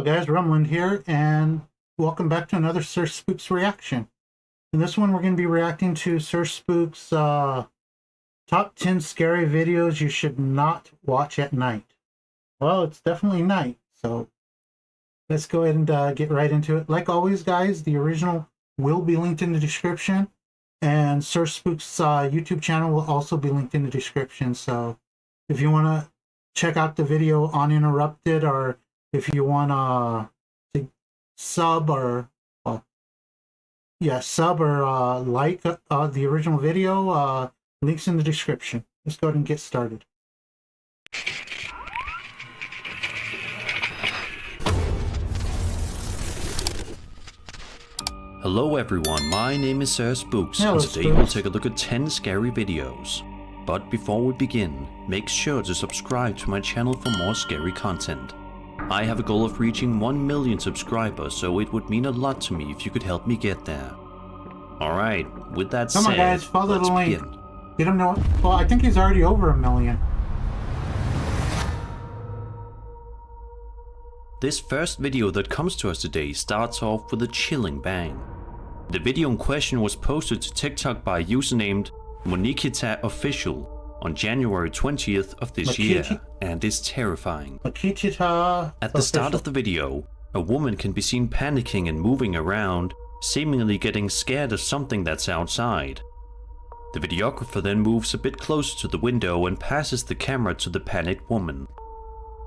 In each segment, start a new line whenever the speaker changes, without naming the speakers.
guys, Rumland here, and welcome back to another Sir Spooks reaction. In this one, we're going to be reacting to Sir Spooks' top 10 scary videos you should not watch at night. Well, it's definitely night, so let's go ahead and get right into it. Like always, guys, the original will be linked in the description, and Sir Spooks' YouTube channel will also be linked in the description, so if you want to check out the video uninterrupted, or if you want to sub or like the original video, links in the description. Let's go ahead and get started.
Hello everyone, my name is Sir Spooks,
Hello,
and today
Spooks.
we'll take a look at 10 scary videos. But before we begin, make sure to subscribe to my channel for more scary content. I have a goal of reaching 1 million subscribers, so it would mean a lot to me if you could help me get there. Alright, with that
Come
said,
on, guys, follow
let's
the link.
begin.
Get him know. Well, I think he's already over 1 million.
This first video that comes to us today starts off with a chilling bang. The video in question was posted to TikTok by a user named Monikita Official on January 20th of this year, and is terrifying. At the start of the video, a woman can be seen panicking and moving around, seemingly getting scared of something that's outside. The videographer then moves a bit closer to the window and passes the camera to the panicked woman.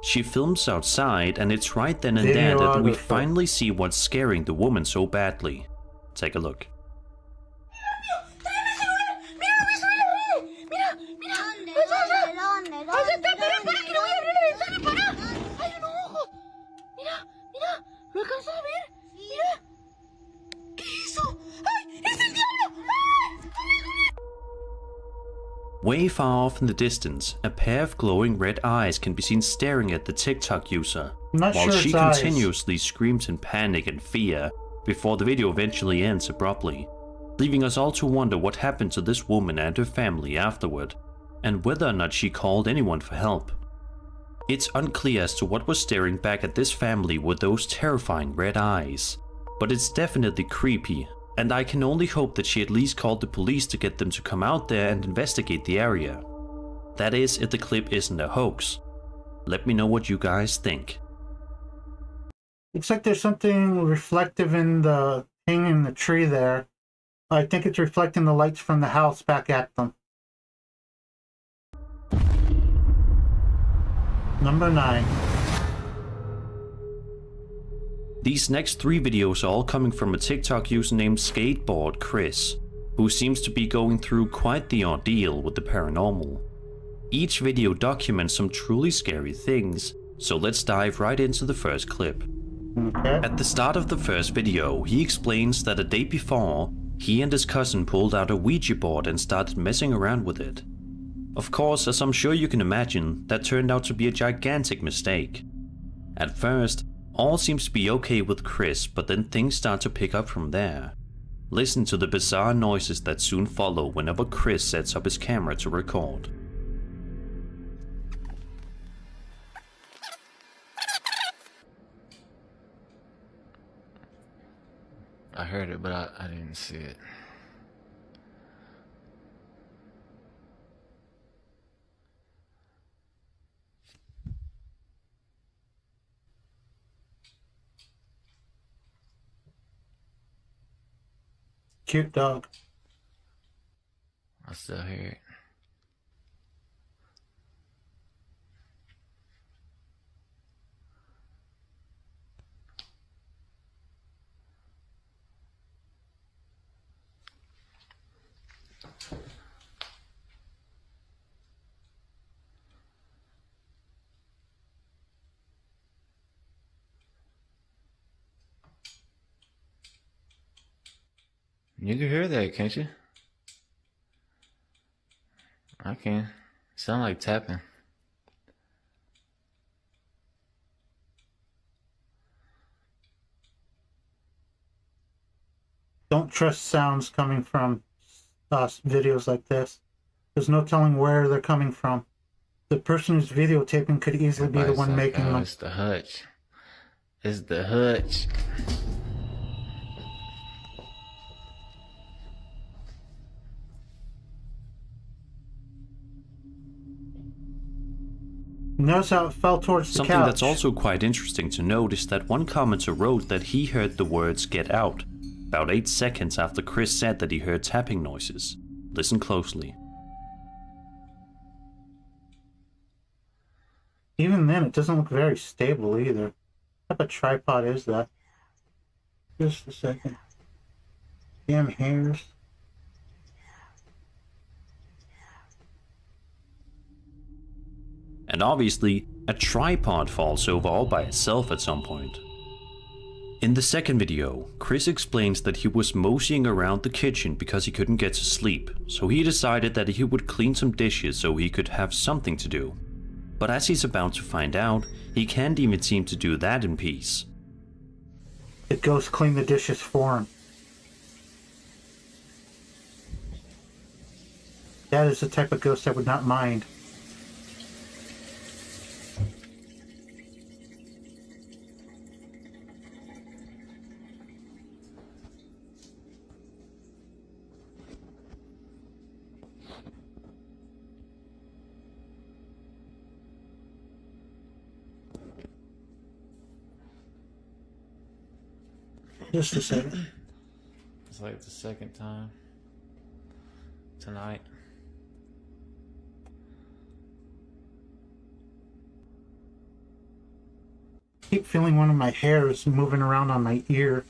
She films outside, and it's right then and there that we finally see what's scaring the woman so badly. Take a look. Way far off in the distance, a pair of glowing red eyes can be seen staring at the TikTok user, while she continuously screams in panic and fear before the video eventually ends abruptly, leaving us all to wonder what happened to this woman and her family afterward, and whether or not she called anyone for help. It's unclear as to what was staring back at this family with those terrifying red eyes, but it's definitely creepy, and I can only hope that she at least called the police to get them to come out there and investigate the area. That is, if the clip isn't a hoax. Let me know what you guys think.
Looks like there's something reflective in the thing in the tree there. I think it's reflecting the lights from the house back at them. Number 9.
These next 3 videos are all coming from a TikTok user named Skateboard Chris, who seems to be going through quite the ordeal with the paranormal. Each video documents some truly scary things, so let's dive right into the first clip.
Okay.
At the start of the first video, he explains that a day before, he and his cousin pulled out a Ouija board and started messing around with it. Of course, as I'm sure you can imagine, that turned out to be a gigantic mistake. At first, all seems to be okay with Chris, but then things start to pick up from there. Listen to the bizarre noises that soon follow whenever Chris sets up his camera to record.
I heard it, but I didn't see it.
Cute dog.
I still hear it. You can hear that, can't you? I can. Sound like tapping.
Don't trust sounds coming from videos like this. There's no telling where they're coming from. The person who's videotaping could easily be the one making them.
It's the hutch. It's the hutch.
Notice how it fell towards the couch.
Something that's also quite interesting to note is that one commenter wrote that he heard the words "get out" about 8 seconds after Chris said that he heard tapping noises. Listen closely.
Even then, it doesn't look very stable either. What type of tripod is that? Just a second. Damn hairs.
And obviously, a tripod falls over all by itself at some point. In the second video, Chris explains that he was moseying around the kitchen because he couldn't get to sleep, so he decided that he would clean some dishes so he could have something to do. But as he's about to find out, he can't even seem to do that in peace.
The ghost cleaned the dishes for him. That is the type of ghost I would not mind. Just a second.
It's like the second time tonight.
I keep feeling one of my hairs moving around on my ear.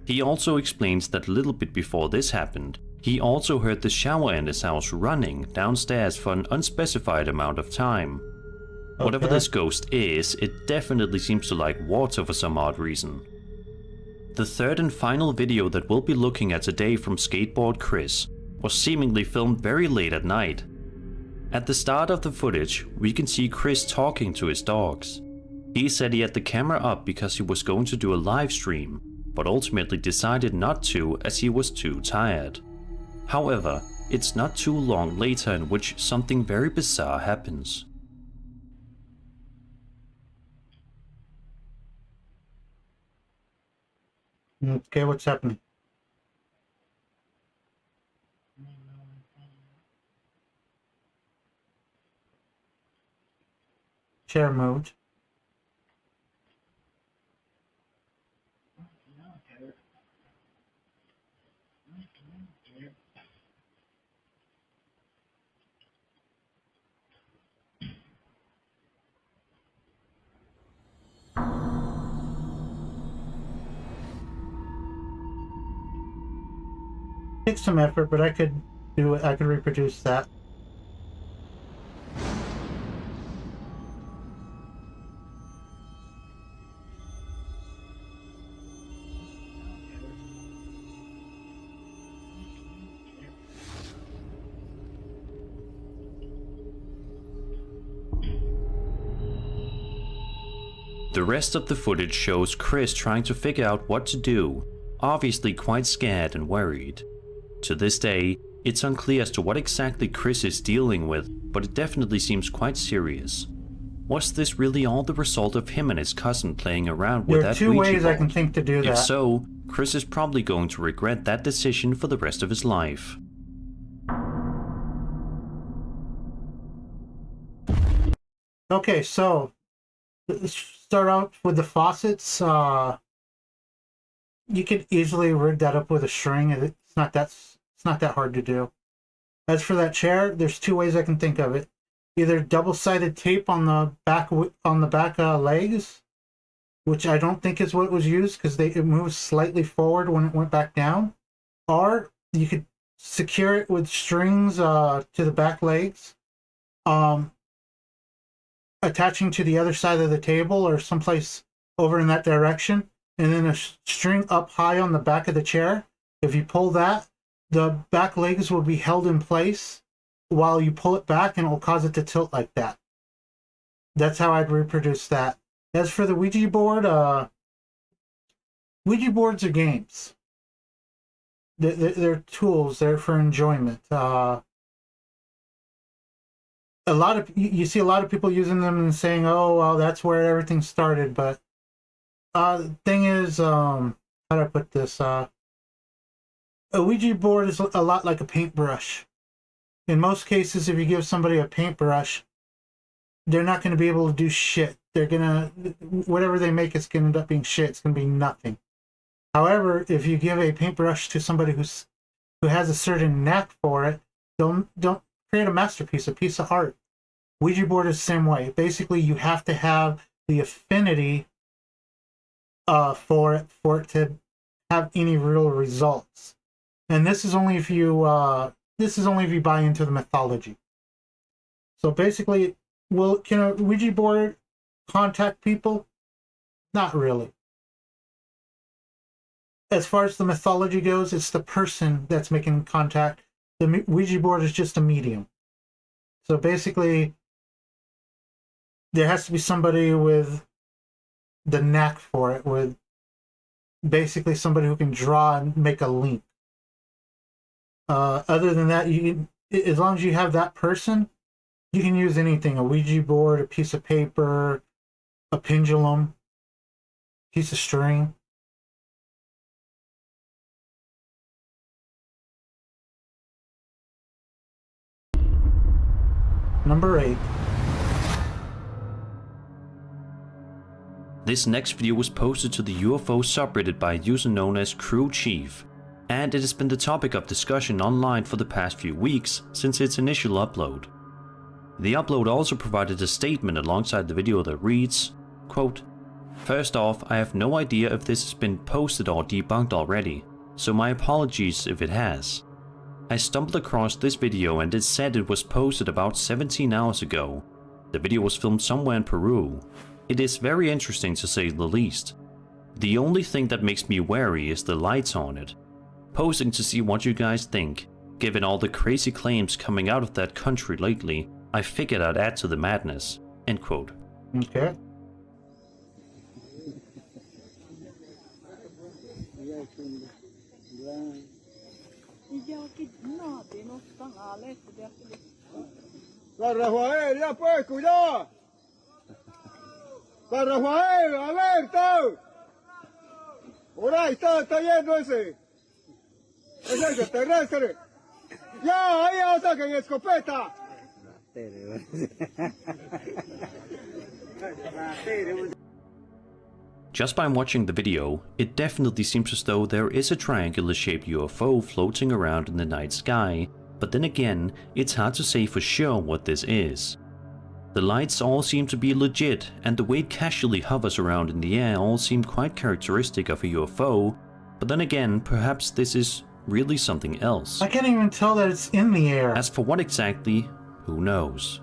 He also explains that a little bit before this happened, he also heard the shower in his house running downstairs for an unspecified amount of time. Okay. Whatever this ghost is, it definitely seems to like water for some odd reason. The third and final video that we'll be looking at today from Skateboard Chris was seemingly filmed very late at night. At the start of the footage, we can see Chris talking to his dogs. He said he had the camera up because he was going to do a live stream, but ultimately decided not to as he was too tired. However, it's not too long later in which something very bizarre happens.
Okay, what's happening? Chair moved. Takes some effort, but I could do it. I could reproduce that.
The rest of the footage shows Chris trying to figure out what to do, obviously quite scared and worried. To this day, it's unclear as to what exactly Chris is dealing with, but it definitely seems quite serious. Was this really all the result of him and his cousin playing around with that Ouija board?
There are 2 ways I can think to do that.
If so, Chris is probably going to regret that decision for the rest of his life.
Okay, so let's start out with the faucets. You could easily rig that up with a string. It's not that hard to do. As for that chair, there's 2 ways I can think of it. Either double-sided tape on the back legs, which I don't think is what was used because it moves slightly forward when it went back down, or you could secure it with strings to the back legs, attaching to the other side of the table or someplace over in that direction, and then a string up high on the back of the chair. If you pull that, the back legs will be held in place while you pull it back and it will cause it to tilt like that. That's how I'd reproduce that. As for the Ouija board, Ouija boards are games. They're tools. They're for enjoyment. A lot of you see a lot of people using them and saying, "Oh, well, that's where everything started." But the thing is, how do I put this? A Ouija board is a lot like a paintbrush. In most cases, if you give somebody a paintbrush, they're not going to be able to do shit. They're gonna, whatever they make, it's going to end up being shit. It's going to be nothing. However, if you give a paintbrush to somebody who has a certain knack for it, don't create a masterpiece, a piece of art. Ouija board is the same way. Basically, you have to have the affinity for it to have any real results. And this is only if you buy into the mythology. So basically, can a Ouija board contact people? Not really. As far as the mythology goes, it's the person that's making contact. The Ouija board is just a medium. So basically, there has to be somebody with the knack for it, with basically somebody who can draw and make a link. Other than that, as long as you have that person, you can use anything: a Ouija board, a piece of paper, a pendulum, piece of string. Number 8.
This next video was posted to the UFO subreddit by a user known as Crew Chief, and it has been the topic of discussion online for the past few weeks since its initial upload. The upload also provided a statement alongside the video that reads, quote, "First off, I have no idea if this has been posted or debunked already, so my apologies if it has. I stumbled across this video and it said it was posted about 17 hours ago. The video was filmed somewhere in Peru. It is very interesting to say the least. The only thing that makes me wary is the lights on it. Posting to see what you guys think. Given all the crazy claims coming out of that country lately, I figured I'd add to the madness." End quote.
Okay.
¡San Rafael, ya pues, cuidado! ¡San Rafael, alerta! Por ahí está yendo ese. Es ese terrestre. ¡Ya, ahí saquen escopeta!
Just by watching the video, it definitely seems as though there is a triangular-shaped UFO floating around in the night sky, but then again, it's hard to say for sure what this is. The lights all seem to be legit, and the way it casually hovers around in the air all seem quite characteristic of a UFO, but then again, perhaps this is really something else.
I can't even tell that it's in the air.
As for what exactly, who knows?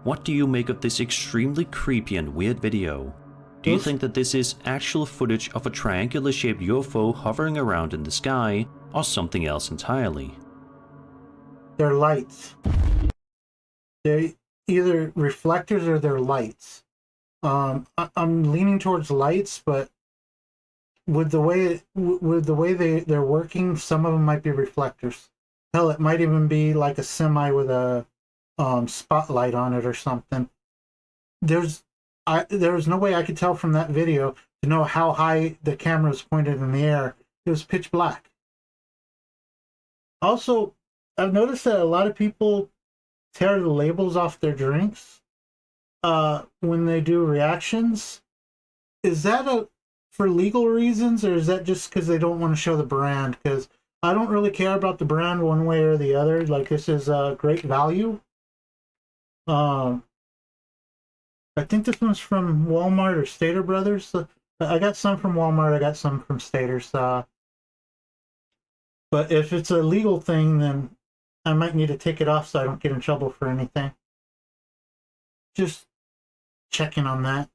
What do you make of this extremely creepy and weird video? Do you think that this is actual footage of a triangular-shaped UFO hovering around in the sky, or something else entirely?
They're lights. They're either reflectors or they're lights. I'm leaning towards lights, but with the way they're working, some of them might be reflectors. Hell, it might even be like a semi with a spotlight on it or something. There's no way I could tell from that video to know how high the camera was pointed in the air. It was pitch black. Also, I've noticed that a lot of people tear the labels off their drinks when they do reactions. Is that for legal reasons, or is that just because they don't want to show the brand? Because I don't really care about the brand one way or the other. Like, this is great value. I think this one's from Walmart or Stater Brothers. I got some from Walmart. I got some from Stater's. But if it's a legal thing, then I might need to take it off so I don't get in trouble for anything. Just checking on that.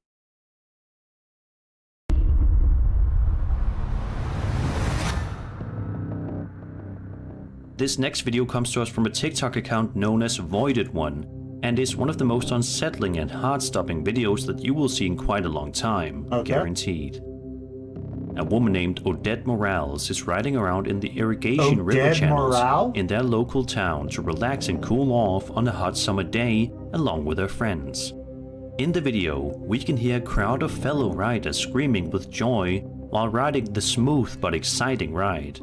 This next video comes to us from a TikTok account known as Voided One, and is one of the most unsettling and heart-stopping videos that you will see in quite a long time, guaranteed. A woman named Odette Morales is riding around in the irrigation river channels in their local town to relax and cool off on a hot summer day along with her friends. In the video, we can hear a crowd of fellow riders screaming with joy while riding the smooth but exciting ride.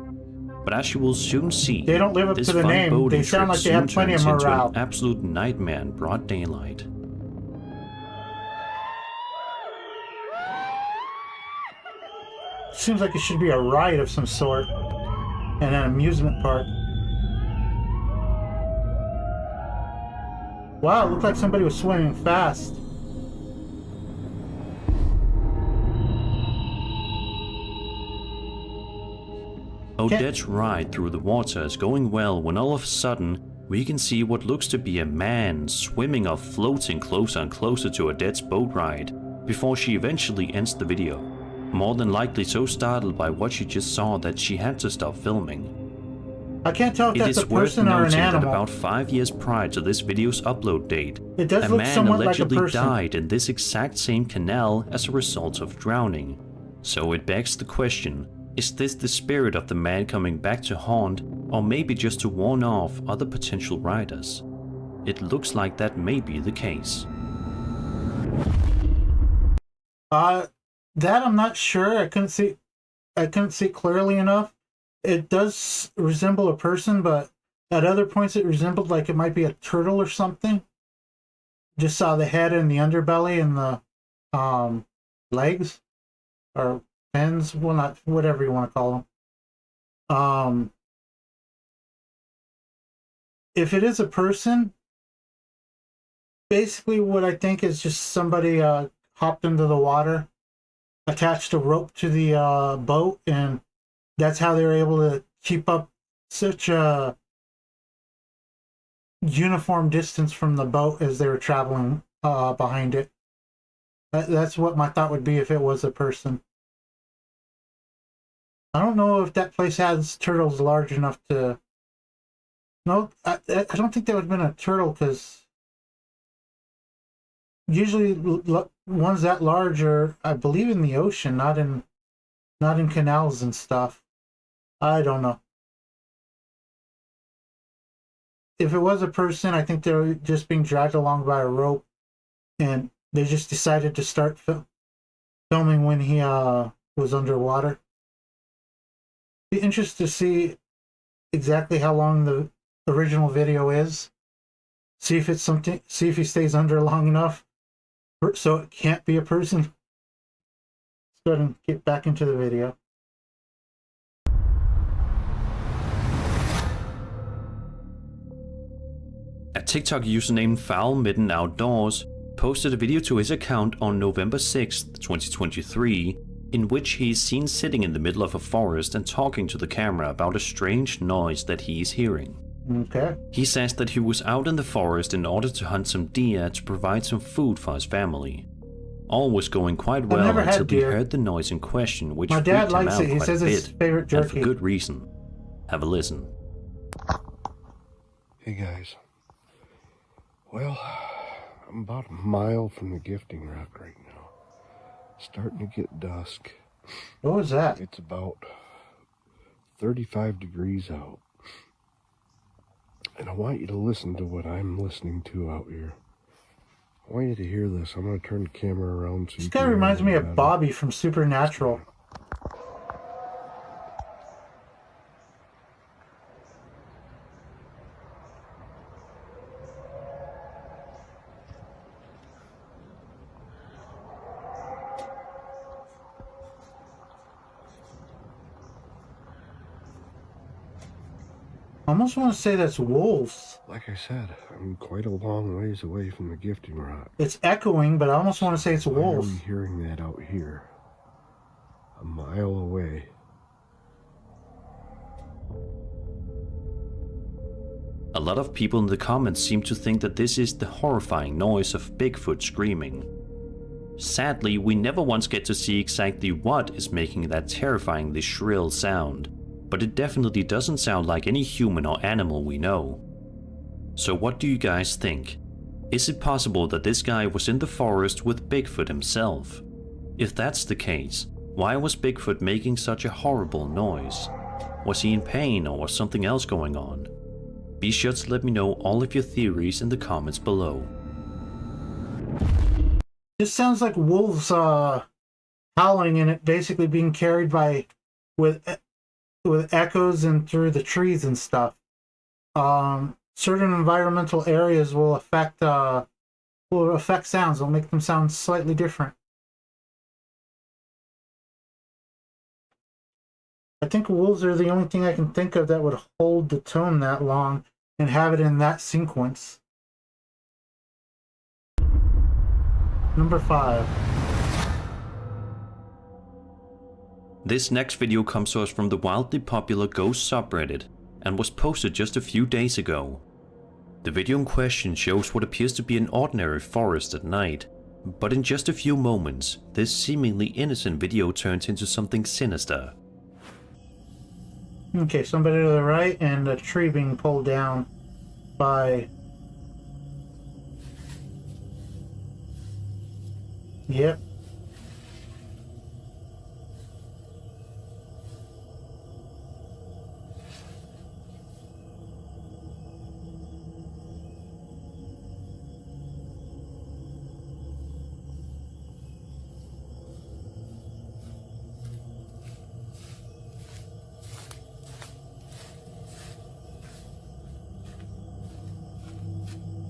But as you will soon see,
they don't live up
this
to the
fun
name.
boating
They sound
trip
like they have
soon
plenty of
turns into
morale.
an absolute nightmare in broad daylight.
Seems like it should be a ride of some sort and an amusement park. Wow, it looked like somebody was swimming fast.
Odette's ride through the water is going well when all of a sudden we can see what looks to be a man swimming or floating closer and closer to Odette's boat ride before she eventually ends the video, more than likely so startled by what she just saw that she had to stop filming.
I can't tell if that's a person or an
that
animal.
About 5 years prior to this video's upload date,
it does
a
look
man
somewhat
allegedly
like a person.
died in this exact same canal as a result of drowning. So it begs the question, is this the spirit of the man coming back to haunt, or maybe just to warn off other potential riders? It looks like that may be the case.
That I'm not sure. I couldn't see clearly enough. It does resemble a person, but at other points it resembled like it might be a turtle or something. Just saw the head and the underbelly and the legs or fins, well, not whatever you want to call them. If it is a person, basically what I think is just somebody hopped into the water, attached a rope to the boat, and that's how they were able to keep up such a uniform distance from the boat as they were traveling behind it. That's what my thought would be if it was a person. I don't know if that place has turtles large enough to... No, I don't think that would have been a turtle, because usually ones that large are, I believe, in the ocean, not in canals and stuff. I don't know. If it was a person, I think they were just being dragged along by a rope, and they just decided to start filming when he was underwater. Be interested to see exactly how long the original video is. See if it's something. See if he stays under long enough so it can't be a person. Let's go ahead and get back into the video.
A TikTok user named Foul Midden Outdoors posted a video to his account on November 6th, 2023, in which he is seen sitting in the middle of a forest and talking to the camera about a strange noise that he is hearing.
Okay.
He says that he was out in the forest in order to hunt some deer to provide some food for his family. All was going quite well until he heard the noise in question, which freaked him out quite a bit,
He says it's his favorite jerky.
and for good reason. Have a listen.
Hey guys. Well, I'm about a mile from the gifting rock right now. Starting to get dusk.
What was that?
It's about 35 degrees out. And I want you to listen to what I'm listening to out here. I want you to hear this. I'm going to turn the camera around so
This
you
guy
can
reminds me
hear
of Bobby from Supernatural. I almost want to say that's wolves.
Like I said, I'm quite a long ways away from the gifting rock.
It's echoing, but I almost want to say it's wolves.
Why are we hearing that out here? A mile away.
A lot of people in the comments seem to think that this is the horrifying noise of Bigfoot screaming. Sadly, we never once get to see exactly what is making that terrifyingly shrill sound. but it definitely doesn't sound like any human or animal we know. So what do you guys think? Is it possible that this guy was in the forest with Bigfoot himself? If that's the case, why was Bigfoot making such a horrible noise? Was he in pain or was something else going on? Be sure to let me know all of your theories in the comments below.
This sounds like wolves howling and it basically being carried by with echoes and through the trees and stuff. Certain environmental areas will affect sounds. It'll make them sound slightly different. I think wolves are the only thing I can think of that would hold the tone that long and have it in that sequence. Number 5.
This next video comes to us from the wildly popular Ghost subreddit and was posted just a few days ago. The video in question shows what appears to be an ordinary forest at night, but in just a few moments, this seemingly innocent video turns into something sinister.
Okay, somebody to the right and a tree being pulled down by... Yep.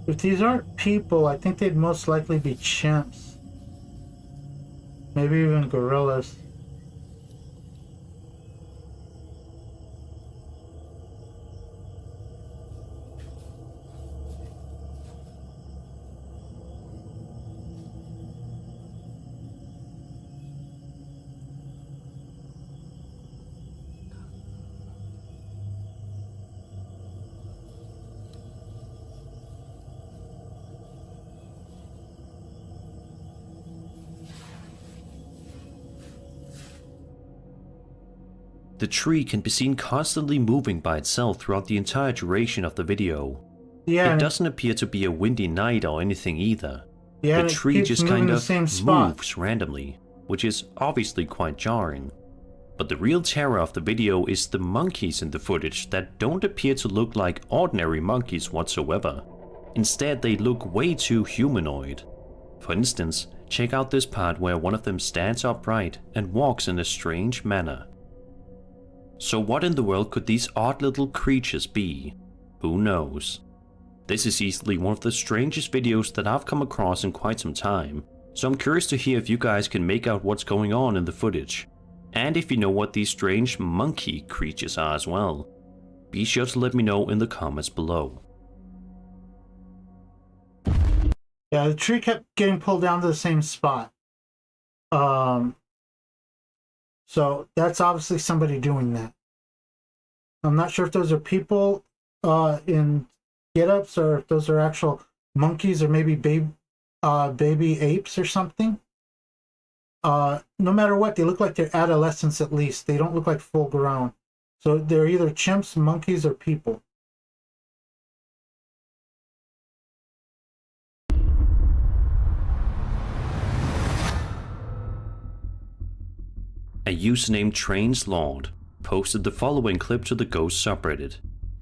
If these aren't people, I think they'd most likely be chimps. Maybe even gorillas.
The tree can be seen constantly moving by itself throughout the entire duration of the video.
Yeah,
it doesn't appear to be a windy night or anything either.
Yeah,
the tree just kind of
moves
randomly, which is obviously quite jarring. But the real terror of the video is the monkeys in the footage that don't appear to look like ordinary monkeys whatsoever. Instead, they look way too humanoid. For instance, check out this part where one of them stands upright and walks in a strange manner. So what in the world could these odd little creatures be? Who knows? This is easily one of the strangest videos that I've come across in quite some time, so I'm curious to hear if you guys can make out what's going on in the footage, and if you know what these strange monkey creatures are as well. Be sure to let me know in the comments below.
Yeah, the tree kept getting pulled down to the same spot. So that's obviously somebody doing that. I'm not sure if those are people in get-ups or if those are actual monkeys or maybe baby apes or something. No matter what, they look like they're adolescents at least. They don't look like full-grown. So they're either chimps, monkeys, or people.
A user named TrainsLord posted the following clip to the Ghost subreddit.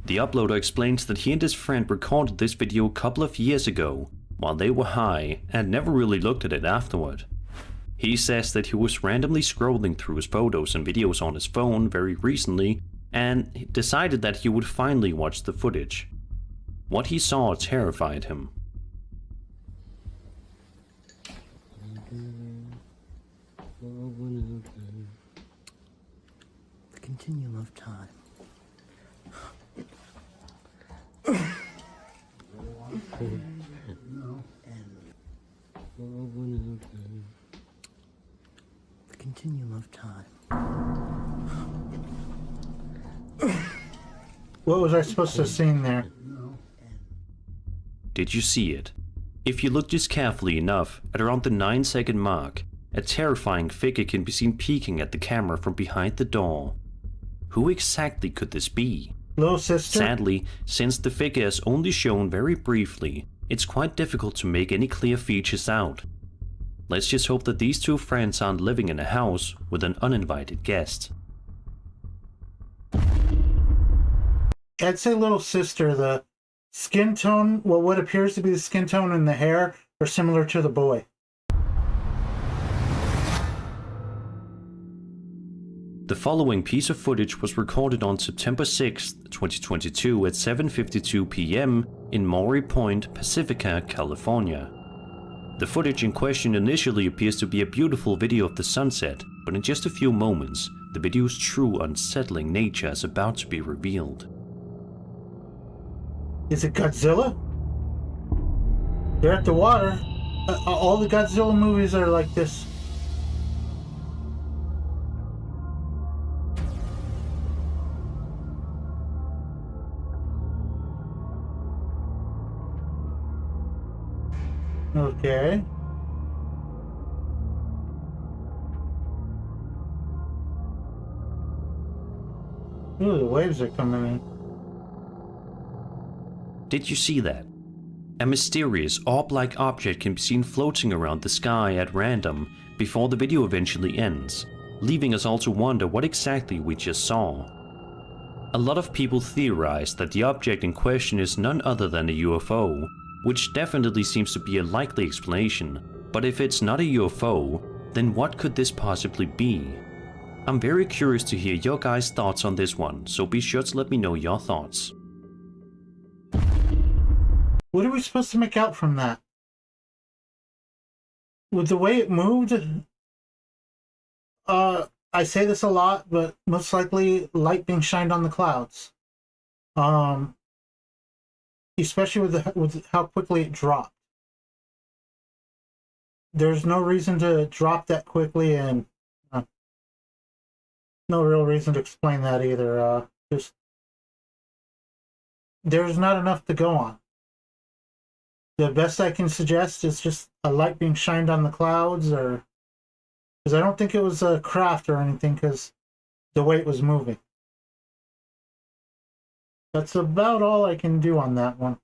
The uploader explains that he and his friend recorded this video a couple of years ago while they were high and never really looked at it afterward. He says that he was randomly scrolling through his photos and videos on his phone very recently and decided that he would finally watch the footage. What he saw terrified him.
The continuum of time. The continuum of time.
What was I supposed to have seen there?
Did you see it? If you look just carefully enough, at around the 9-second mark, a terrifying figure can be seen peeking at the camera from behind the door. Who exactly could this be?
Little sister?
Sadly, since the figure is only shown very briefly, it's quite difficult to make any clear features out. Let's just hope that these two friends aren't living in a house with an uninvited guest.
I'd say little sister. The skin tone, well, what appears to be the skin tone and the hair are similar to the boy.
The following piece of footage was recorded on September 6, 2022 at 7:52 p.m. in Maury Point, Pacifica, California. The footage in question initially appears to be a beautiful video of the sunset, but in just a few moments, the video's true unsettling nature is about to be revealed.
Is it Godzilla? They're at the water. All the Godzilla movies are like this. Okay. Ooh, the waves are coming in.
Did you see that? A mysterious orb-like object can be seen floating around the sky at random before the video eventually ends, leaving us all to wonder what exactly we just saw. A lot of people theorize that the object in question is none other than a UFO, which definitely seems to be a likely explanation, but if it's not a UFO, then what could this possibly be? I'm very curious to hear your guys' thoughts on this one, so be sure to let me know your thoughts.
What are we supposed to make out from that? With the way it moved, I say this a lot, but most likely light being shined on the clouds. Especially with how quickly it dropped. There's no reason to drop that quickly, and no real reason to explain that either. Just there's not enough to go on. The best I can suggest is just a light being shined on the clouds, or because I don't think it was a craft or anything, because the way it was moving. That's about all I can do on that one.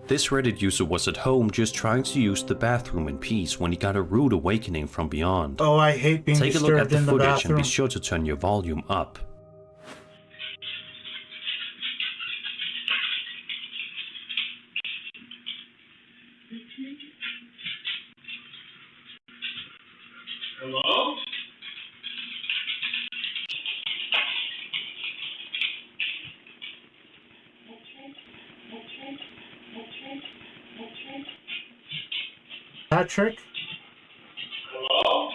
This Reddit user was at home just trying to use the bathroom in peace when he got a rude awakening from beyond.
Oh, I hate being
Take a look at
disturbed
the
in the
footage
bathroom.
and be sure to turn your volume up.
Hello?
Patrick?
Hello?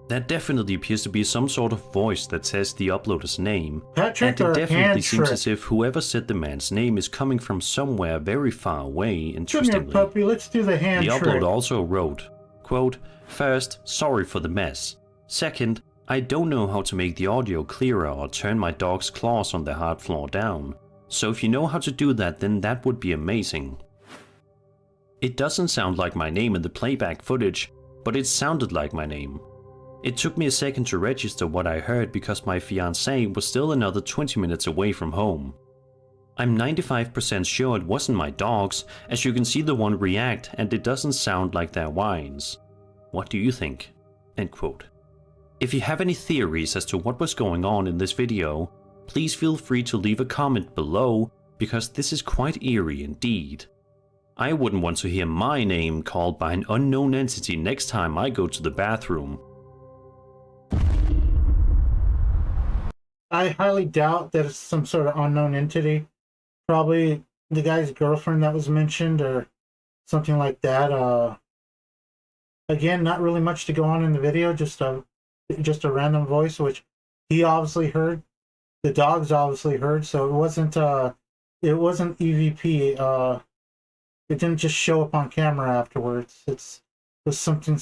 That definitely appears to be some sort of voice that says the uploader's name.
Patrick
and
or
it definitely seems
Patrick?
as if whoever said the man's name is coming from somewhere very far away,
Come here,
interestingly.
puppy. Let's do the hand
The
trick.
uploader also wrote, quote, "First, sorry for the mess. Second, I don't know how to make the audio clearer or turn my dog's claws on the hard floor down. So if you know how to do that, then that would be amazing." It doesn't sound like my name in the playback footage, but it sounded like my name. It took me a second to register what I heard because my fiancée was still another 20 minutes away from home. I'm 95% sure it wasn't my dogs, as you can see the one react and it doesn't sound like their whines. What do you think? End quote. If you have any theories as to what was going on in this video, please feel free to leave a comment below, because this is quite eerie indeed. I wouldn't want to hear my name called by an unknown entity next time I go to the bathroom.
I highly doubt that it's some sort of unknown entity. Probably the guy's girlfriend that was mentioned or something like that. Again, not really much to go on in the video, just a random voice, which he obviously heard. The dogs obviously heard, so it wasn't EVP. It didn't just show up on camera afterwards. It was something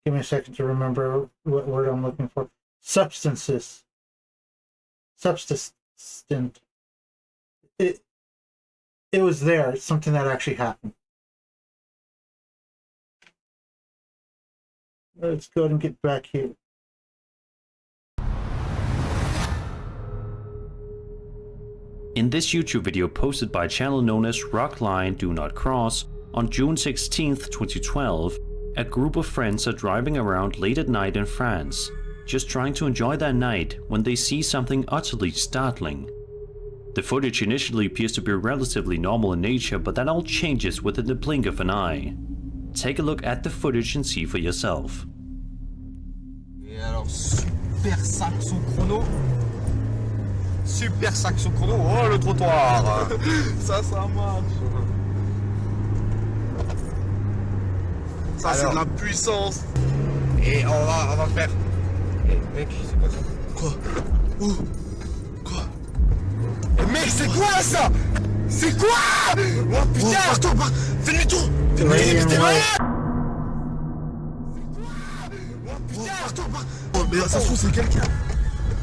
give me a second to remember what word I'm looking for. Substances. and it was there. It's something that actually happened. Let's go ahead and get back here.
In this YouTube video posted by a channel known as Rock Line Do Not Cross on June 16th, 2012, a group of friends are driving around late at night in France, just trying to enjoy their night when they see something utterly startling. The footage initially appears to be relatively normal in nature, but that all changes within the blink of an eye. Take a look at the footage and see for yourself.
Et alors, super saxo chrono. Super saxo chrono. Oh, le trottoir. Ça marche. Ça, c'est de la puissance. Et on va faire. Eh, mec, c'est quoi ça? Quoi? Où? Quoi? Eh, mec, c'est quoi ça? C'est quoi? Oh putain, attends, fais demi-tour. T'es malade. Putain, attends, oh, mais ça se trouve, c'est quelqu'un.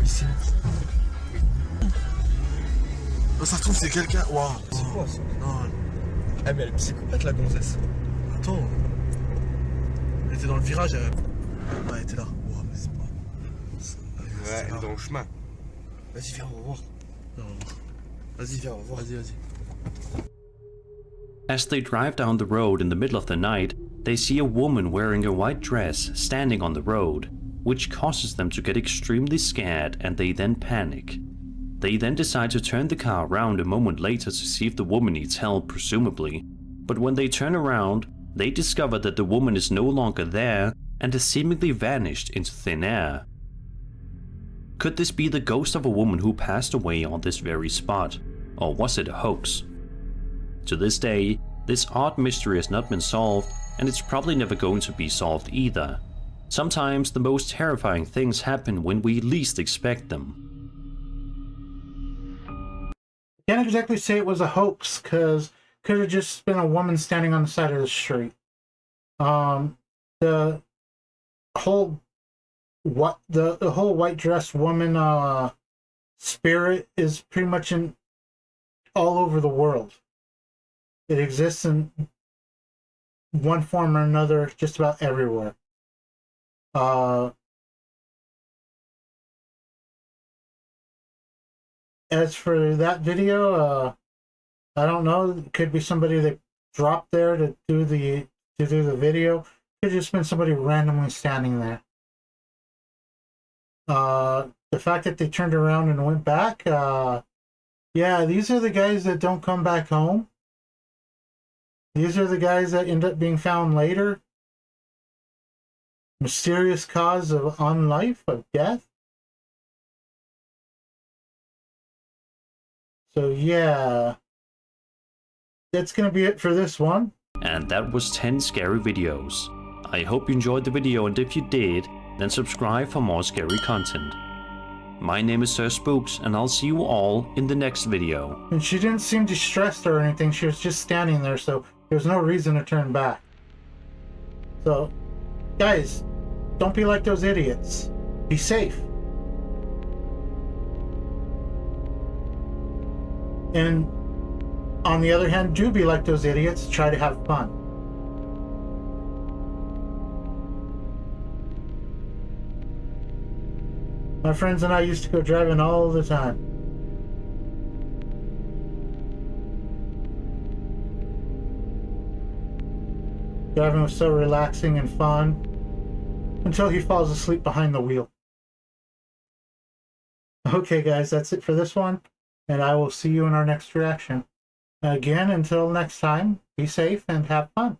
Ici. Ça se trouve, c'est quelqu'un. Waouh. C'est quoi ça? Non. Eh, mais elle est psychopathe, la gonzesse. Attends. Elle était dans le virage. Ouais, elle était là. Wow, mais c'est pas. Ouais, elle est dans le chemin. Vas-y, viens, on va voir. Vas-y, viens, on va voir. Vas-y.
As they drive down the road in the middle of the night, they see a woman wearing a white dress standing on the road, which causes them to get extremely scared and they then panic. They then decide to turn the car around a moment later to see if the woman needs help, presumably, but when they turn around, they discover that the woman is no longer there and has seemingly vanished into thin air. Could this be the ghost of a woman who passed away on this very spot, or was it a hoax? To this day, this odd mystery has not been solved, and it's probably never going to be solved either. Sometimes the most terrifying things happen when we least expect them.
Can't exactly say it was a hoax, because could have just been a woman standing on the side of the street. The whole white dress woman spirit is pretty much in all over the world. It exists in one form or another just about everywhere. As for that video, I don't know. It could be somebody that dropped there to do the video. Could have just been somebody randomly standing there. The fact that they turned around and went back, yeah, these are the guys that don't come back home. These are the guys that end up being found later. Mysterious cause of unlife, of death. So yeah, that's going to be it for this one.
And that was 10 scary videos. I hope you enjoyed the video, and if you did, then subscribe for more scary content. My name is Sir Spooks, and I'll see you all in the next video.
And she didn't seem distressed or anything. She was just standing there, so there was no reason to turn back. So, guys, don't be like those idiots. Be safe. And on the other hand, do be like those idiots. Try to have fun. My friends and I used to go driving all the time. Driving was so relaxing and fun until he falls asleep behind the wheel. Okay, guys, that's it for this one, and I will see you in our next reaction. Again, until next time, be safe and have fun.